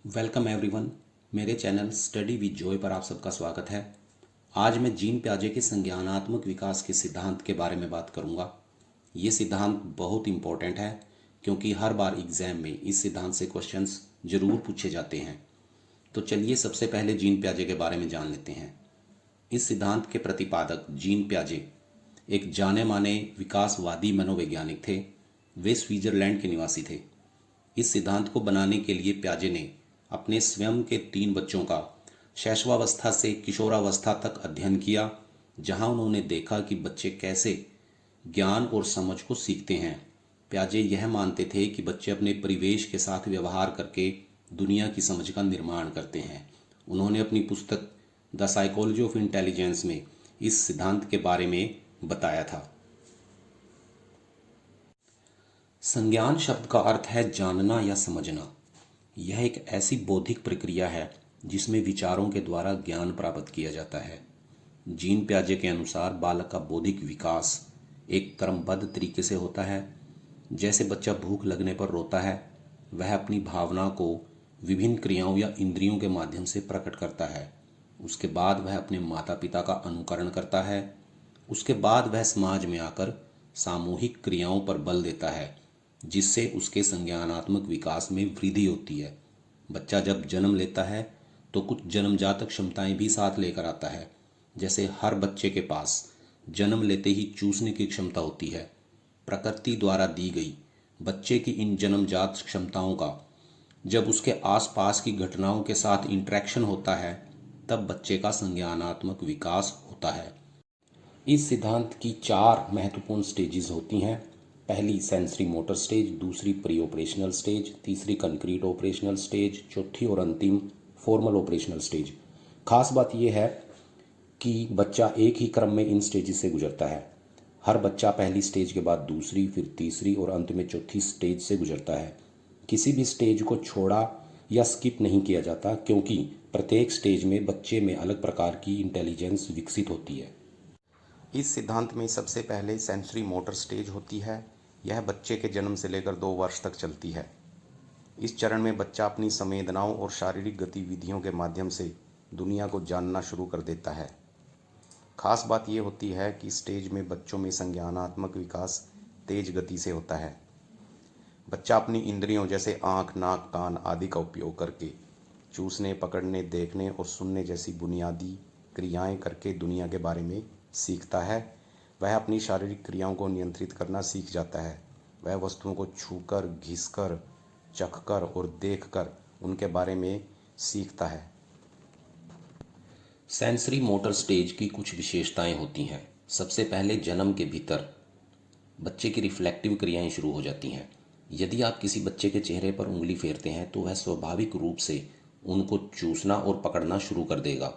Welcome everyone. मेरे channel study with Joy पर आप सबका स्वागत है। आज मैं जीन पियाजे के संज्ञानात्मक विकास के सिद्धांत के बारे में बात करूंगा। ये सिद्धांत बहुत इम्पोर्टेंट है क्योंकि हर बार एग्जाम में इस सिद्धांत से क्वेश्चंस जरूर पूछे जाते हैं। तो चलिए सबसे पहले जीन पियाजे के बारे में जान लेते हैं। इस सिद्धांत के प्रतिपादक जीन पियाजे एक जाने माने विकासवादी मनोवैज्ञानिक थे। वे स्विट्जरलैंड के निवासी थे। इस सिद्धांत को बनाने के लिए पियाजे ने अपने स्वयं के 3 बच्चों का शैशवावस्था से किशोरावस्था तक अध्ययन किया, जहां उन्होंने देखा कि बच्चे कैसे ज्ञान और समझ को सीखते हैं। पियाजे यह मानते थे कि बच्चे अपने परिवेश के साथ व्यवहार करके दुनिया की समझ का निर्माण करते हैं। उन्होंने अपनी पुस्तक द साइकोलॉजी ऑफ इंटेलिजेंस में इस सिद्धांत के बारे में बताया था। संज्ञान शब्द का अर्थ है जानना या समझना। यह एक ऐसी बौद्धिक प्रक्रिया है जिसमें विचारों के द्वारा ज्ञान प्राप्त किया जाता है। जीन पियाजे के अनुसार बालक का बौद्धिक विकास एक क्रमबद्ध तरीके से होता है। जैसे बच्चा भूख लगने पर रोता है, वह अपनी भावना को विभिन्न क्रियाओं या इंद्रियों के माध्यम से प्रकट करता है। उसके बाद वह अपने माता पिता का अनुकरण करता है। उसके बाद वह समाज में आकर सामूहिक क्रियाओं पर बल देता है, जिससे उसके संज्ञानात्मक विकास में वृद्धि होती है। बच्चा जब जन्म लेता है तो कुछ जन्मजात क्षमताएं भी साथ लेकर आता है। जैसे हर बच्चे के पास जन्म लेते ही चूसने की क्षमता होती है। प्रकृति द्वारा दी गई बच्चे की इन जन्मजात क्षमताओं का जब उसके आसपास की घटनाओं के साथ इंटरेक्शन होता है, तब बच्चे का संज्ञानात्मक विकास होता है। इस सिद्धांत की 4 महत्वपूर्ण स्टेजेस होती हैं। पहली सेंसरी मोटर स्टेज, दूसरी प्री ऑपरेशनल स्टेज, तीसरी कंक्रीट ऑपरेशनल स्टेज, चौथी और अंतिम फॉर्मल ऑपरेशनल स्टेज। खास बात यह है कि बच्चा एक ही क्रम में इन स्टेजेस से गुजरता है। हर बच्चा पहली स्टेज के बाद दूसरी, फिर तीसरी और अंत में चौथी स्टेज से गुजरता है। किसी भी स्टेज को छोड़ा या स्किप नहीं किया जाता, क्योंकि प्रत्येक स्टेज में बच्चे में अलग प्रकार की इंटेलिजेंस विकसित होती है। इस सिद्धांत में सबसे पहले सेंसरी मोटर स्टेज होती है। यह बच्चे के जन्म से लेकर 2 वर्ष तक चलती है। इस चरण में बच्चा अपनी संवेदनाओं और शारीरिक गतिविधियों के माध्यम से दुनिया को जानना शुरू कर देता है। खास बात यह होती है कि स्टेज में बच्चों में संज्ञानात्मक विकास तेज गति से होता है। बच्चा अपनी इंद्रियों जैसे आँख, नाक, कान आदि का उपयोग करके चूसने, पकड़ने, देखने और सुनने जैसी बुनियादी क्रियाएं करके दुनिया के बारे में सीखता है। वह अपनी शारीरिक क्रियाओं को नियंत्रित करना सीख जाता है। वह वस्तुओं को छूकर, घिसकर, चखकर और देखकर उनके बारे में सीखता है। सेंसरी मोटर स्टेज की कुछ विशेषताएं होती हैं। सबसे पहले जन्म के भीतर बच्चे की रिफ्लेक्टिव क्रियाएं शुरू हो जाती हैं। यदि आप किसी बच्चे के चेहरे पर उंगली फेरते हैं तो वह स्वाभाविक रूप से उनको चूसना और पकड़ना शुरू कर देगा।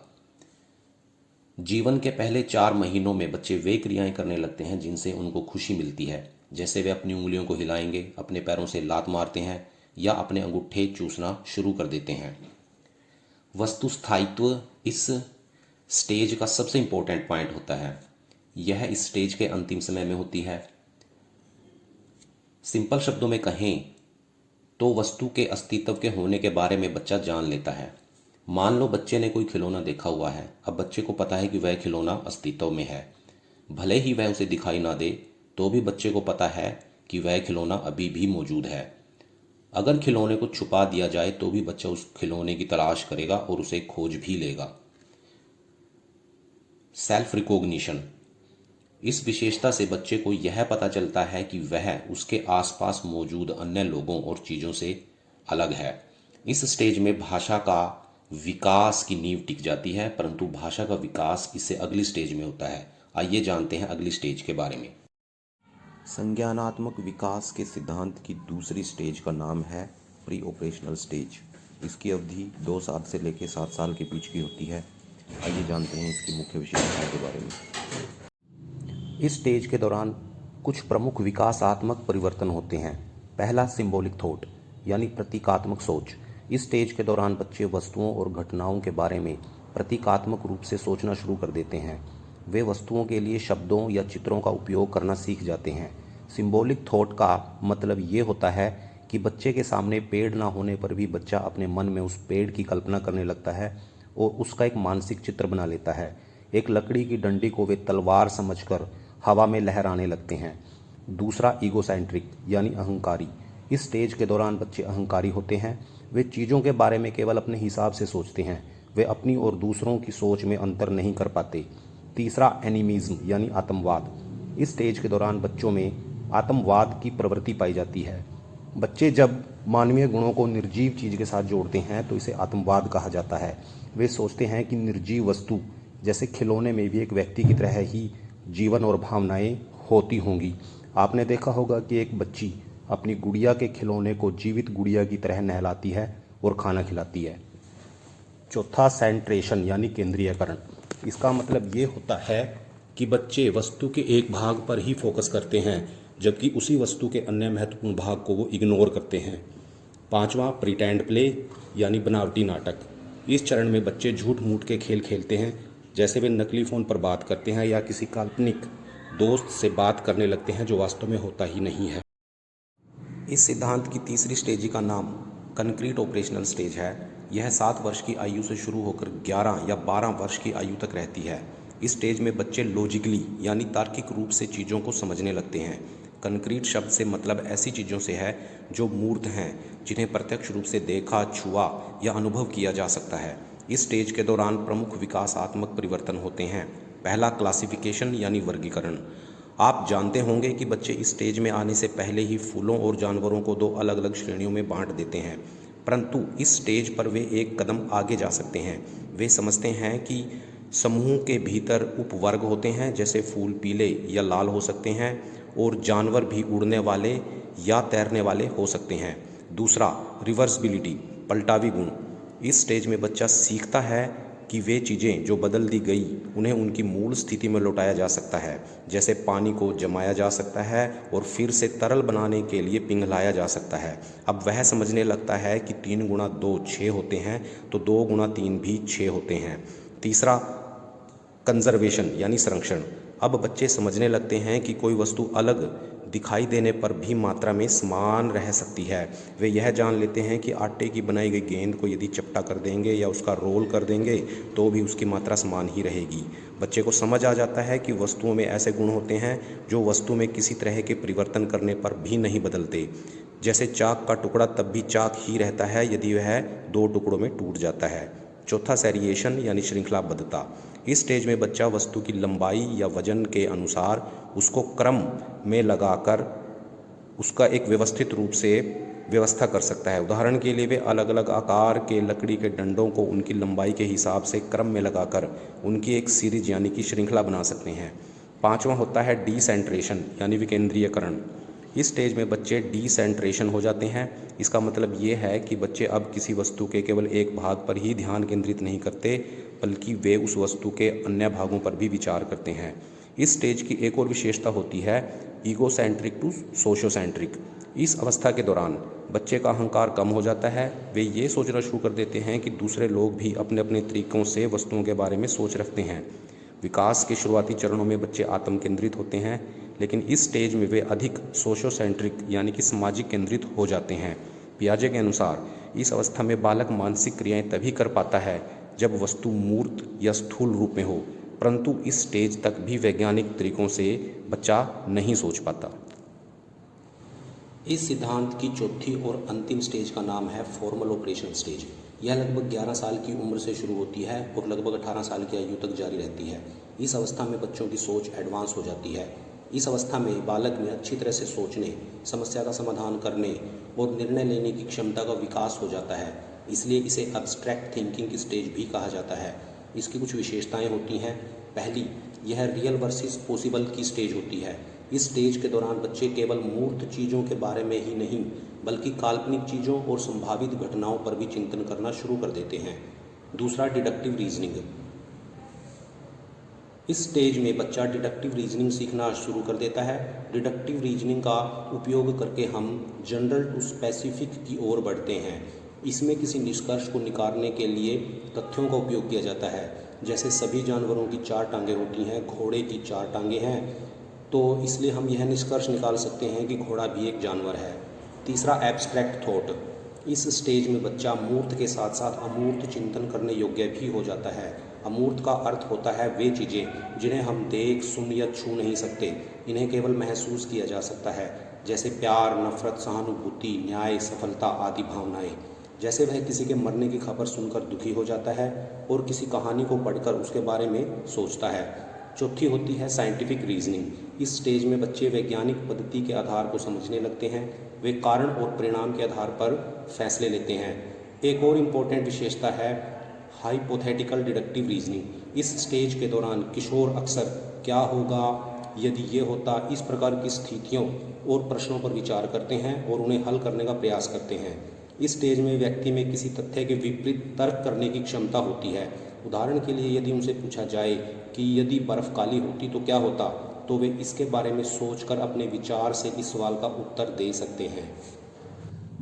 जीवन के पहले 4 महीनों में बच्चे वे क्रियाएं करने लगते हैं जिनसे उनको खुशी मिलती है। जैसे वे अपनी उंगलियों को हिलाएंगे, अपने पैरों से लात मारते हैं या अपने अंगूठे चूसना शुरू कर देते हैं। वस्तु स्थायित्व इस स्टेज का सबसे इंपॉर्टेंट पॉइंट होता है। यह इस स्टेज के अंतिम समय में होती है। सिंपल शब्दों में कहें तो वस्तु के अस्तित्व के होने के बारे में बच्चा जान लेता है। मान लो बच्चे ने कोई खिलौना देखा हुआ है। अब बच्चे को पता है कि वह खिलौना अस्तित्व में है। भले ही वह उसे दिखाई ना दे, तो भी बच्चे को पता है कि वह खिलौना अभी भी मौजूद है। अगर खिलौने को छुपा दिया जाए तो भी बच्चा उस खिलौने की तलाश करेगा और उसे खोज भी लेगा। सेल्फ रिकॉग्निशन, इस विशेषता से बच्चे को यह पता चलता है कि वह उसके आसपास मौजूद अन्य लोगों और चीज़ों से अलग है। इस स्टेज में भाषा का विकास की नींव टिक जाती है, परंतु भाषा का विकास इससे अगली स्टेज में होता है। आइए जानते हैं अगली स्टेज के बारे में। संज्ञानात्मक विकास के सिद्धांत की दूसरी स्टेज का नाम है प्री ऑपरेशनल स्टेज। इसकी अवधि 2 साल से लेकर 7 साल के बीच की होती है। आइए जानते हैं इसकी मुख्य विशेषताओं के बारे में। इस स्टेज के दौरान कुछ प्रमुख विकासात्मक परिवर्तन होते हैं। पहला, सिंबॉलिक थॉट यानी प्रतीकात्मक सोच। इस स्टेज के दौरान बच्चे वस्तुओं और घटनाओं के बारे में प्रतीकात्मक रूप से सोचना शुरू कर देते हैं। वे वस्तुओं के लिए शब्दों या चित्रों का उपयोग करना सीख जाते हैं। सिंबॉलिक थॉट का मतलब ये होता है कि बच्चे के सामने पेड़ ना होने पर भी बच्चा अपने मन में उस पेड़ की कल्पना करने लगता है और उसका एक मानसिक चित्र बना लेता है। एक लकड़ी की डंडी को वे तलवार समझकर हवा में लहराने लगते हैं। दूसरा, ईगोसेंट्रिक यानी अहंकारी। इस स्टेज के दौरान बच्चे अहंकारी होते हैं। वे चीज़ों के बारे में केवल अपने हिसाब से सोचते हैं। वे अपनी और दूसरों की सोच में अंतर नहीं कर पाते। तीसरा, एनिमिज्म यानी आतंकवाद। इस स्टेज के दौरान बच्चों में आतंकवाद की प्रवृत्ति पाई जाती है। बच्चे जब मानवीय गुणों को निर्जीव चीज़ के साथ जोड़ते हैं तो इसे आतंकवाद कहा जाता है। वे सोचते हैं कि निर्जीव वस्तु जैसे खिलौने में भी एक व्यक्ति की तरह ही जीवन और भावनाएं होती होंगी। आपने देखा होगा कि एक बच्ची अपनी गुड़िया के खिलौने को जीवित गुड़िया की तरह नहलाती है और खाना खिलाती है। चौथा, सेंट्रेशन यानी केंद्रीयकरण। इसका मतलब ये होता है कि बच्चे वस्तु के एक भाग पर ही फोकस करते हैं जबकि उसी वस्तु के अन्य महत्वपूर्ण भाग को वो इग्नोर करते हैं। पांचवा, प्रिटेंड प्ले यानी बनावटी नाटक। इस चरण में बच्चे झूठ मूठ के खेल खेलते हैं, जैसे वे नकली फ़ोन पर बात करते हैं या किसी काल्पनिक दोस्त से बात करने लगते हैं जो वास्तव में होता ही नहीं है। इस सिद्धांत की तीसरी स्टेज का नाम कंक्रीट ऑपरेशनल स्टेज है। यह 7 वर्ष की आयु से शुरू होकर 11 या 12 वर्ष की आयु तक रहती है। इस स्टेज में बच्चे लॉजिकली यानी तार्किक रूप से चीज़ों को समझने लगते हैं। कंक्रीट शब्द से मतलब ऐसी चीज़ों से है जो मूर्त हैं, जिन्हें प्रत्यक्ष रूप से देखा, छुआ या अनुभव किया जा सकता है। इस स्टेज के दौरान प्रमुख विकासात्मक परिवर्तन होते हैं। पहला, क्लासिफिकेशन यानी वर्गीकरण। आप जानते होंगे कि बच्चे इस स्टेज में आने से पहले ही फूलों और जानवरों को 2 अलग अलग श्रेणियों में बांट देते हैं, परंतु इस स्टेज पर वे एक कदम आगे जा सकते हैं। वे समझते हैं कि समूह के भीतर उपवर्ग होते हैं, जैसे फूल पीले या लाल हो सकते हैं और जानवर भी उड़ने वाले या तैरने वाले हो सकते हैं। दूसरा, रिवर्सिबिलिटी पलटावी गुण। इस स्टेज में बच्चा सीखता है कि वे चीज़ें जो बदल दी गई उन्हें उनकी मूल स्थिति में लौटाया जा सकता है, जैसे पानी को जमाया जा सकता है और फिर से तरल बनाने के लिए पिघलाया जा सकता है। अब वह समझने लगता है कि 3 गुणा 2 6 होते हैं तो 2 गुणा 3 भी 6 होते हैं। तीसरा, कंजर्वेशन यानी संरक्षण। अब बच्चे समझने लगते हैं कि कोई वस्तु अलग दिखाई देने पर भी मात्रा में समान रह सकती है। वे यह जान लेते हैं कि आटे की बनाई गई गेंद को यदि चपटा कर देंगे या उसका रोल कर देंगे तो भी उसकी मात्रा समान ही रहेगी। बच्चे को समझ आ जाता है कि वस्तुओं में ऐसे गुण होते हैं जो वस्तु में किसी तरह के परिवर्तन करने पर भी नहीं बदलते। जैसे चाक का टुकड़ा तब भी चाक ही रहता है यदि वह 2 टुकड़ों में टूट जाता है। चौथा, सेरिएशन यानी श्रृंखलाबद्धता। इस स्टेज में बच्चा वस्तु की लंबाई या वजन के अनुसार उसको क्रम में लगाकर उसका एक व्यवस्थित रूप से व्यवस्था कर सकता है। उदाहरण के लिए वे अलग अलग आकार के लकड़ी के डंडों को उनकी लंबाई के हिसाब से क्रम में लगाकर उनकी एक सीरीज यानी कि श्रृंखला बना सकते हैं। पांचवा होता है डिसेंट्रेशन यानी विकेंद्रीयकरण। इस स्टेज में बच्चे डिसेंट्रेशन हो जाते हैं। इसका मतलब ये है कि बच्चे अब किसी वस्तु के केवल एक भाग पर ही ध्यान केंद्रित नहीं करते, बल्कि वे उस वस्तु के अन्य भागों पर भी विचार करते हैं। इस स्टेज की एक और विशेषता होती है ईगोसेंट्रिक टू सोशियोसेंट्रिक। इस अवस्था के दौरान बच्चे का अहंकार कम हो जाता है। वे ये सोचना शुरू कर देते हैं कि दूसरे लोग भी अपने अपने तरीकों से वस्तुओं के बारे में सोच रखते हैं। विकास के शुरुआती चरणों में बच्चे आत्म केंद्रित होते हैं, लेकिन इस स्टेज में वे अधिक सोशियोसेंट्रिक यानी कि सामाजिक केंद्रित हो जाते हैं। पियाजे के अनुसार इस अवस्था में बालक मानसिक क्रियाएं तभी कर पाता है जब वस्तु मूर्त या स्थूल रूप में हो, परंतु इस स्टेज तक भी वैज्ञानिक तरीकों से बच्चा नहीं सोच पाता। इस सिद्धांत की चौथी और अंतिम स्टेज का नाम है फॉर्मल ऑपरेशन स्टेज। यह लगभग 11 साल की उम्र से शुरू होती है और लगभग 18 साल की आयु तक जारी रहती है। इस अवस्था में बच्चों की सोच एडवांस हो जाती है। इस अवस्था में बालक में अच्छी तरह से सोचने, समस्या का समाधान करने और निर्णय लेने की क्षमता का विकास हो जाता है। इसलिए इसे एब्स्ट्रैक्ट थिंकिंग की स्टेज भी कहा जाता है। इसकी कुछ विशेषताएं होती हैं। पहली, यह रियल वर्सेस पॉसिबल की स्टेज होती है। इस स्टेज के दौरान बच्चे केवल मूर्त चीज़ों के बारे में ही नहीं, बल्कि काल्पनिक चीज़ों और संभावित घटनाओं पर भी चिंतन करना शुरू कर देते हैं। दूसरा, डिडक्टिव रीजनिंग। इस स्टेज में बच्चा डिडक्टिव रीजनिंग सीखना शुरू कर देता है। डिडक्टिव रीजनिंग का उपयोग करके हम जनरल टू स्पेसिफिक की ओर बढ़ते हैं। इसमें किसी निष्कर्ष को निकालने के लिए तथ्यों का उपयोग किया जाता है। जैसे सभी जानवरों की 4 टांगें होती हैं, घोड़े की 4 टांगें हैं, तो इसलिए हम यह निष्कर्ष निकाल सकते हैं कि घोड़ा भी एक जानवर है। तीसरा एब्स्ट्रैक्ट थॉट। इस स्टेज में बच्चा मूर्त के साथ साथ अमूर्त चिंतन करने योग्य भी हो जाता है। अमूर्त का अर्थ होता है वे चीज़ें जिन्हें हम देख, सुन या छू नहीं सकते, इन्हें केवल महसूस किया जा सकता है, जैसे प्यार, नफरत, सहानुभूति, न्याय, सफलता आदि भावनाएं। जैसे वह किसी के मरने की खबर सुनकर दुखी हो जाता है और किसी कहानी को पढ़कर उसके बारे में सोचता है। चौथी होती है साइंटिफिक रीजनिंग। इस स्टेज में बच्चे वैज्ञानिक पद्धति के आधार को समझने लगते हैं, वे कारण और परिणाम के आधार पर फैसले लेते हैं। एक और इम्पोर्टेंट विशेषता है हाइपोथेटिकल डिडक्टिव रीजनिंग। इस स्टेज के दौरान किशोर अक्सर क्या होगा यदि ये होता, इस प्रकार की स्थितियों और प्रश्नों पर विचार करते हैं और उन्हें हल करने का प्रयास करते हैं। इस स्टेज में व्यक्ति में किसी तथ्य के विपरीत तर्क करने की क्षमता होती है। उदाहरण के लिए यदि उनसे पूछा जाए कि यदि बर्फ़ काली होती तो क्या होता, तो वे इसके बारे में सोचकर अपने विचार से इस सवाल का उत्तर दे सकते हैं।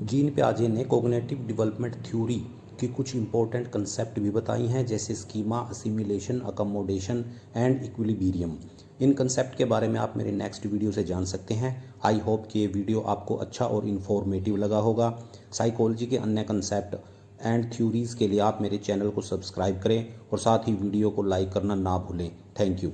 जीन पियाजे ने कॉग्निटिव डेवलपमेंट थ्योरी की कुछ इंपॉर्टेंट कंसेप्ट भी बताई हैं, जैसे schema, assimilation, accommodation and equilibrium. In concept के बारे में आप मेरे नेक्स्ट वीडियो से जान सकते हैं। आई होप कि ये वीडियो आपको अच्छा और इन्फॉर्मेटिव लगा होगा। साइकोलॉजी के अन्य कंसेप्ट एंड थ्योरीज़ के लिए आप मेरे चैनल को सब्सक्राइब करें और साथ ही वीडियो को लाइक करना ना भूलें। Thank you.